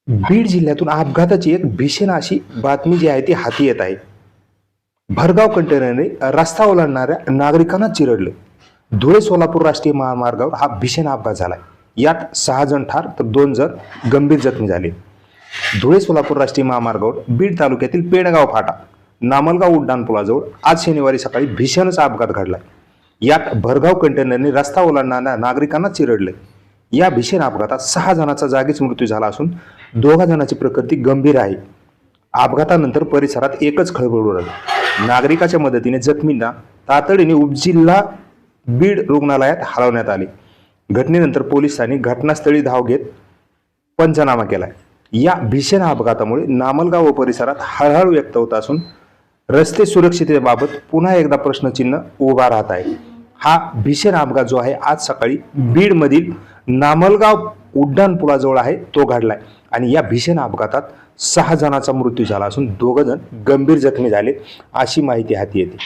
बीड जिल्ह्यातून अपघाताची एक भीषण अशी बातमी जी आहे ती हाती येत आहे. भरधाव कंटेनरने रस्ता ओलांडणाऱ्या नागरिकांना चिरडले. धुळे सोलापूर राष्ट्रीय महामार्गावर हा भीषण अपघात झालाय. यात 6 जण ठार तर 2 जण गंभीर जखमी झाले. धुळे सोलापूर राष्ट्रीय महामार्गावर बीड तालुक्यातील पेडगाव फाटा नामलगाव उड्डाणपुलाजवळ आज शनिवारी सकाळी भीषणच अपघात घडलाय. यात भरधाव कंटेनरने रस्ता ओलांडणाऱ्या नागरिकांना चिरडले. या भीषण अपघातात 6 जणांचा जागीच मृत्यू झाला असून 2 जणांची प्रकृती गंभीर आहे. अपघातानंतर परिसरात एकच खळबळ उडाली. नागरिकाच्या मदतीने जखमींना तातडीने उपजिल्हा बीड रुग्णालयात हलवण्यात आले. घटनेनंतर पोलिसांनी घटनास्थळी धाव घेत पंचनामा केलाय. या भीषण अपघातामुळे नामलगाव व परिसरात हळहळ व्यक्त होत असून रस्ते सुरक्षिततेबाबत पुन्हा एकदा प्रश्नचिन्ह उभा राहत आहे. हा भीषण अपघात जो आहे आज सकाळी बीडमधील नामलगाव उड्डाणपुलाजवळ आहे तो घडलाय आणि या भीषण अपघातात 6 जणांचा मृत्यू झाला असून 2 जण गंभीर जखमी झाले अशी माहिती हाती येते.